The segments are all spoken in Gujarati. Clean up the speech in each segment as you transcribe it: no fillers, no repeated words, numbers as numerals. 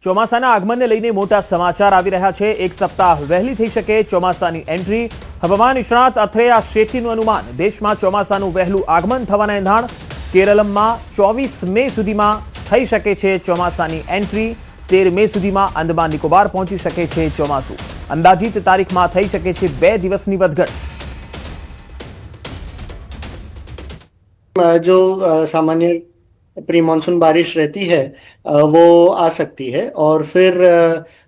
ચોમાસાના આગમનને લઈને મોટા સમાચાર આવી રહ્યા છે। એક સપ્તાહ વહેલી થઈ શકે ચોમાસાની એન્ટ્રી। હવામાન નિષ્ણાત અથરેયા શેઠીનું અનુમાન, દેશમાં ચોમાસાનું વહેલું આગમન થવાના એંધાણ। કેરળમાં 24 મે સુધીમાં થઈ શકે છે ચોમાસાની એન્ટ્રી। 13 મે સુધીમાં અંદમાન નિકોબાર પહોંચી શકે છે ચોમાસું। અંદાજિત તારીખમાં થઈ શકે છે 2 દિવસની વધઘટ। जो सामान्य प्री मानसून बारिश रहती है वो आ सकती है। और फिर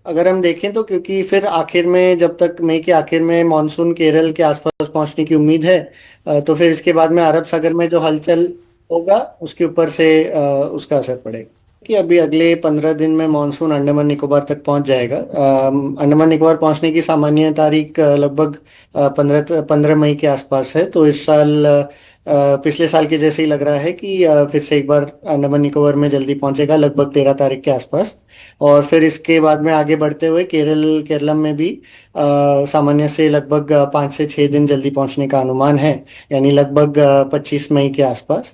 अगर हम देखें तो क्योंकि फिर आखिर में जब तक मई के आखिर में मानसून केरल के आसपास पहुंचने की उम्मीद है, तो फिर इसके बाद में अरब सागर में जो हलचल होगा उसके ऊपर से उसका असर पड़ेगा कि अभी अगले 15 दिन में मानसून अंडमान निकोबार तक पहुंच जाएगा। अंडमान निकोबार पहुंचने की सामान्य तारीख लगभग 15 मई के आसपास है। तो इस साल पिछले साल के जैसे ही लग रहा है कि फिर से एक बार अंडमान निकोबार में जल्दी पहुंचेगा, लगभग 13 तारीख के आसपास। और फिर इसके बाद में आगे बढ़ते हुए केरलम में भी सामान्य से लगभग 5 से 6 दिन जल्दी पहुंचने का अनुमान है, यानी लगभग 25 मई के आसपास।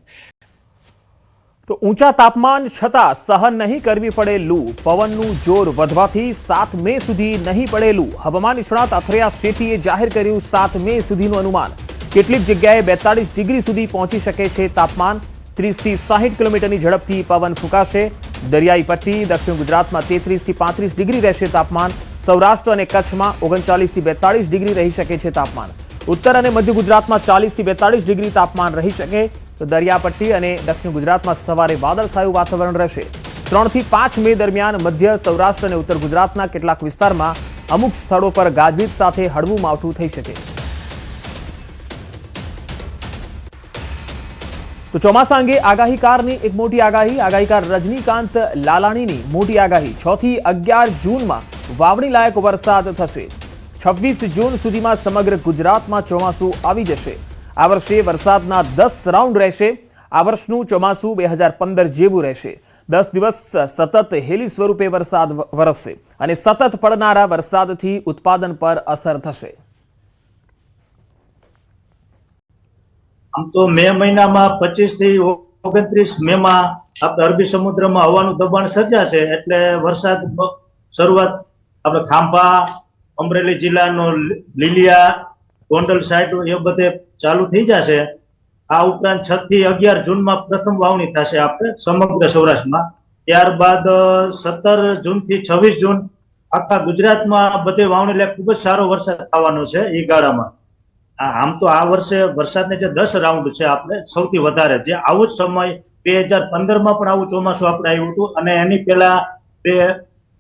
तो ऊंचा तापमान छता सहन नहीं करवी पड़े लू। पवनનું જોર વધવાથી 7 મે સુધી નહીં પડે લૂ। હવામાન નિષ્ણાત અથરેયા શેઠીએ જાહેર કર્યું 7 મે સુધીનું અનુમાન। કેટલીક જગ્યાએ 42 ડિગ્રી સુધી પહોંચી શકે છે તાપમાન। 30 થી 60 કિલોમીટરની ઝડપથી પવન ફૂંકાશે। દરિયાઈ પટ્ટી દક્ષિણ ગુજરાતમાં 33 થી 35 ડિગ્રી રહેશે તાપમાન। સૌરાષ્ટ્ર અને કચ્છમાં 39 થી 42 ડિગ્રી રહી શકે છે તાપમાન। ઉત્તર અને મધ્ય ગુજરાતમાં 40 થી 42 ડિગ્રી તાપમાન રહી શકે। તો દરિયાપટ્ટી અને દક્ષિણ ગુજરાતમાં સવારે વાદળછાયું વાતાવરણ રહેશે। 3 થી 5 મે દરમિયાન મધ્ય સૌરાષ્ટ્ર અને ઉત્તર ગુજરાતના કેટલાક વિસ્તારમાં અમુક સ્થળો પર ગાજવીજ સાથે હળવું માવઠું થઈ શકે। તો ચોમાસા અંગે આગાહીકારની એક મોટી આગાહી। આગાહીકાર રજનીકાંત લાલાણીની મોટી આગાહી। 6 થી 11 જૂનમાં વાવણી લાયક વરસાદ થશે। 26 જૂન સુધીમાં સમગ્ર ગુજરાતમાં ચોમાસું આવી જશે। આ વર્ષે વરસાદના 10 રાઉન્ડ રહેશે। આ વર્ષનું ચોમાસું 2015 જેવું રહેશે। 10 દિવસ સતત હેલી સ્વરૂપે વરસાદ વરસશે અને સતત પડનારા વરસાદથી ઉત્પાદન પર અસર થશે। આમ તો મે મહિનામાં 25 થી 29 મેમાં આપણે અરબી સમુદ્રમાં હવાનું દબાણ સર્જાશે, એટલે વરસાદ શરૂઆત આપણે ખાંભા, અમરેલી જિલ્લાનો લીલિયા, ગોંડલ સાઈડ એ બધે ચાલુ થઈ જશે। આ ઉપરાંત 6 થી 11 જૂનમાં પ્રથમ વાવણી થશે આપણે સમગ્ર સૌરાષ્ટ્રમાં। ત્યારબાદ 17 જૂન થી 26 જૂન આખા ગુજરાતમાં બધે વાવણી લાયક ખૂબ જ સારો વરસાદ થવાનો છે એ ગાળામાં। આમ તો આ વર્ષે વરસાદને જે 10 રાઉન્ડ છે આપણે સૌથી વધારે, જે આવું જ સમય 2015માં પણ આવું ચોમાસું આપણે આવ્યું હતું અને એની પહેલા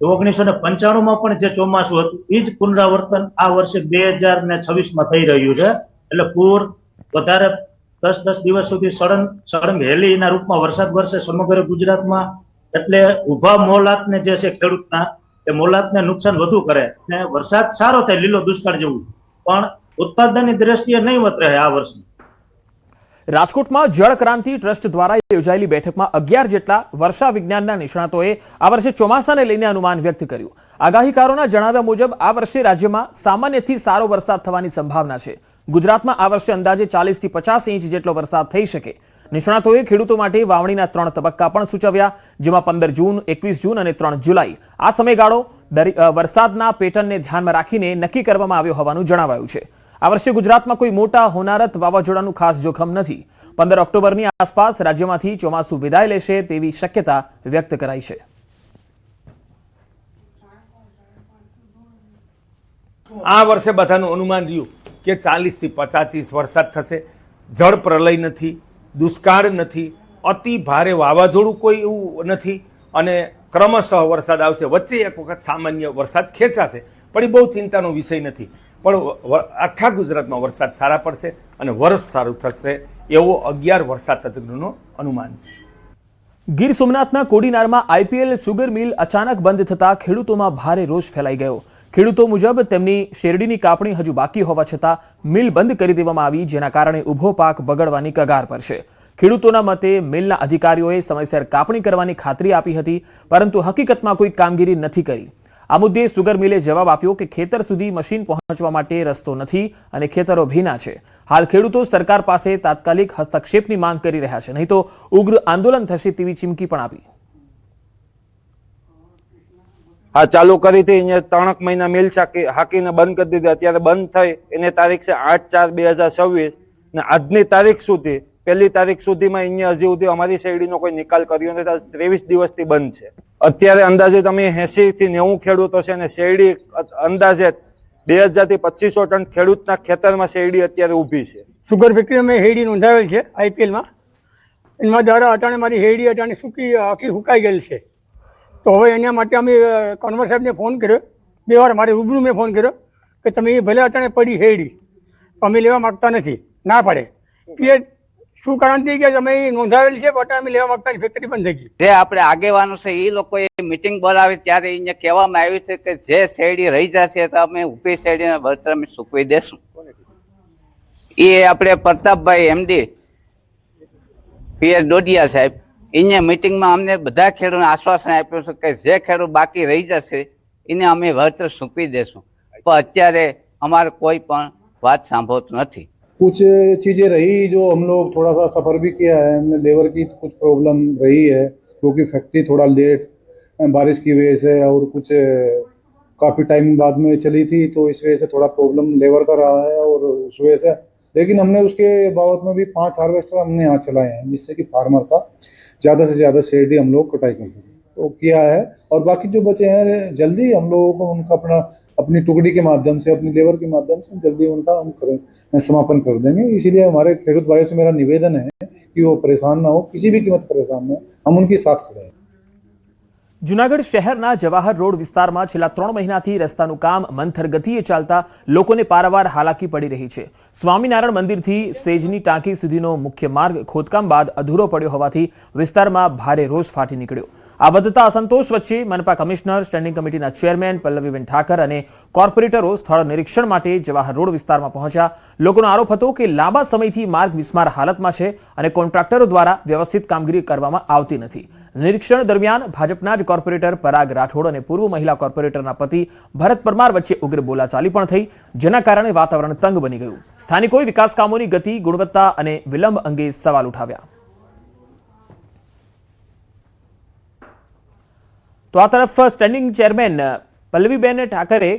1995માં પણ જે ચોમાસું હતું એ જ પુનરાવર્તન આ વર્ષે 2026માં થઈ રહ્યું છે। એટલે પૂર વધારે 10 દિવસ સુધી સળંગ હેલીના રૂપમાં વરસાદ વરસે સમગ્ર ગુજરાતમાં। એટલે ઉભા મોલાતને જે છે ખેડૂતના એ મોલાતને નુકસાન વધુ કરે અને વરસાદ સારો થાય લીલો દુષ્કાળ જેવું, પણ ઉત્પાદનની દ્રષ્ટિએ નહીવત રહે આ વર્ષે। રાજકોટમાં જળ ક્રાંતિ ટ્રસ્ટ દ્વારા યોજાયેલી બેઠકમાં 11 જેટલા વર્ષા વિજ્ઞાનના નિષ્ણાતોએ આ વર્ષે ચોમાસાને લઈને અનુમાન વ્યક્ત કર્યું। આગાહીકારોના જણાવ્યા મુજબ આ વર્ષે રાજ્યમાં સામાન્યથી સારો વરસાદ થવાની સંભાવના છે। ગુજરાતમાં આ વર્ષે અંદાજે 40 થી 50 ઇંચ જેટલો વરસાદ થઈ શકે। નિષ્ણાતોએ ખેડૂતો માટે વાવણીના 3 તબક્કા પણ સૂચવ્યા, જેમાં 15 જૂન, 21 જૂન અને 3 જુલાઈ। આ સમયગાળો વરસાદના પેટર્નને ધ્યાનમાં રાખીને નક્કી કરવામાં આવ્યો હોવાનું જણાવાયું છે। આ વર્ષે ગુજરાતમાં કોઈ મોટા હોનારત વાવાઝોડાનું ખાસ જોખમ નથી। 15 ઓક્ટોબરની આસપાસ રાજ્યમાંથી ચોમાસું વિદાય લેશે તેવી શક્યતા વ્યક્ત કરાઈ છે। આ વર્ષે બધાનું અનુમાન રહ્યું કે 40 થી 50 ઇંચ વરસાદ થશે। જળ પ્રલય નથી, દુષ્કાળ નથી, અતિ ભારે વાવાઝોડું કોઈ એવું નથી અને ક્રમશઃ વરસાદ આવશે। વચ્ચે એક વખત સામાન્ય વરસાદ ખેંચાશે, પણ એ બહુ ચિંતાનો વિષય નથી। પણ આખા ગુજરાતમાં વરસાદ સારા પડશે અને વર્ષ સારું થશે એવો 11 વરસાદ તજજ્ઞોનો અનુમાન છે। ગીર સોમનાથના કોડીનારમાં આઈપીએલ સુગર મિલ અચાનક બંધ થતા ખેડૂતોમાં ભારે રોષ ફેલાઈ ગયો। ખેડૂતો મુજબ તેમની શેરડીની કાપણી હજુ બાકી હોવા છતાં મિલ બંધ કરી દેવામાં આવી, જેના કારણે ઊભો પાક બગડવાની કગાર પર છે। ખેડૂતોના મતે મિલના અધિકારીઓએ સમયસર કાપણી કરવાની ખાતરી આપી હતી, પરંતુ હકીકતમાં કોઈ કામગીરી નથી કરી। આ મુદ્દે સુગર મિલે જવાબ આપ્યો કે ખેતર સુધી મશીન પહોંચવા માટે રસ્તો નથી અને ખેતરો ભીના છે। હાલ ખેડૂતો સરકાર પાસે તાત્કાલિક હસ્તક્ષેપની માંગ કરી રહ્યા છે, નહીં તો ઉગ્ર આંદોલન થશે તેવી ચીમકી પણ આપી। આ ચાલુ કરી હતી, અહીંયા 3 મહિના મિલ હાકીને બંધ કરી દીધી. અત્યારે બંધ થઈ એની તારીખ છે 8/4/2026 ને આજની તારીખ સુધી 1 તારીખ સુધીમાં અહીંયા હજી સુધી અમારી શેરડીનો કોઈ નિકાલ કર્યો નથી. 23 દિવસથી બંધ છે. અત્યારે અંદાજે તમે 80 થી 90 ખેડૂતો છે અને શેરડી અંદાજે 2000 થી 2500 ટન ખેડૂતના ખેતરમાં શેરડી અત્યારે ઊભી છે. સુગર ફેક્ટરી અમે શેરડી નોંધાવેલ છે IPLમાં. એમાં દ્વારા અટાણે મારી શેરડી અટાણે આખી સુકાઈ ગયેલ છે. તો હવે એના માટે અમે કન્વર સાહેબને ફોન કર્યો, 2 વાર મારે રૂબરૂ મેં ફોન કર્યો કે તમે ભલે અટાણે પડી શેરડી અમે લેવા માગતા નથી, ના પડે. એ શું કારણથી કે અમે નોંધાવેલ છે પણ અમે લેવા માગતા ફેક્ટરી બંધ થઈ ગઈ. જે આપણે આગેવાનો છે એ લોકોએ મીટિંગ બોલાવી ત્યારે અહીંયા કહેવામાં આવ્યું છે કે જે શેરડી રહી જશે તો અમે ઊભી શેરડીના વળતર અમે ચૂકવી દેશું. એ આપણે પ્રતાપભાઈ MD PS ડોડિયા સાહેબ અહીંયા મીટિંગમાં અમને બધા ખેડૂતોને આશ્વાસન આપ્યું છે કે જે ખેડૂત બાકી રહી જશે એને અમે વળતર ચૂકવી દેશું. પણ અત્યારે અમારે કોઈ પણ વાત સાંભળતું નથી. कुछ चीज़ें रही जो हम लोग थोड़ा सा सफ़र भी किया है, हमने लेबर की कुछ प्रॉब्लम रही है क्योंकि फैक्ट्री थोड़ा लेट बारिश की वजह से और कुछ काफ़ी टाइम बाद में चली थी तो इस वजह से थोड़ा प्रॉब्लम लेबर का रहा है और उस वजह से, लेकिन हमने उसके बाबत में भी 5 हार्वेस्टर हमने यहाँ चलाए हैं जिससे कि फार्मर का ज़्यादा से ज़्यादा शेरडी हम लोग कटाई कर सकें तो किया है. और बाकी जो बचे हैं जल्दी हम लोगों को उनका अपनी टुकड़ी के माध्यम से अपनी लेबर के माध्यम से जल्दी उनका हम समापन कर देंगे. इसीलिए हमारे खेडूत भाइयों से मेरा निवेदन है कि वो परेशान ना हो, किसी भी कीमत परेशान ना हो, हम उनकी साथ खड़े हैं. જૂનાગઢ શહેરના જવાહર રોડ વિસ્તારમાં છેલ્લા 3 મહિનાથી રસ્તાનું કામ મંથર ગતિએ ચાલતા લોકોને પારાવાર હાલાકી પડી રહી છે. સ્વામિનારાયણ મંદિરથી સેજની ટાંકી સુધીનો મુખ્ય માર્ગ ખોદકામ બાદ અધૂરો પડ્યો હોવાથી વિસ્તારમાં ભારે રોષ ફાટી નીકળ્યો. આ વધતા અસંતોષ વચ્ચે મનપા કમિશનર, સ્ટેન્ડિંગ કમિટીના ચેરમેન પલ્લવીબેન ઠાકર અને કોર્પોરેટરો સ્થળ નિરીક્ષણ માટે જવાહર રોડ વિસ્તારમાં પહોંચ્યા. લોકોનો આરોપ હતો કે લાંબા સમયથી માર્ગ બિસ્માર હાલતમાં છે અને કોન્ટ્રાક્ટરો દ્વારા વ્યવસ્થિત કામગીરી કરવામાં આવતી નથી. નિરીક્ષણ દરમિયાન ભાજપના જ કોર્પોરેટર પરાગ રાઠોડ અને પૂર્વ મહિલા કોર્પોરેટરના પતિ ભરત પરમાર વચ્ચે ઉગ્ર બોલાચાલી પણ થઈ, જેના કારણે વાતાવરણ તંગ બની ગયું. સ્થાનિકોએ વિકાસ કામોની ગતિ, ગુણવત્તા અને વિલંબ અંગે સવાલ ઉઠાવ્યા. તો આ તરફ સ્ટેન્ડિંગ ચેરમેન પલ્લવીબેન ઠાકરે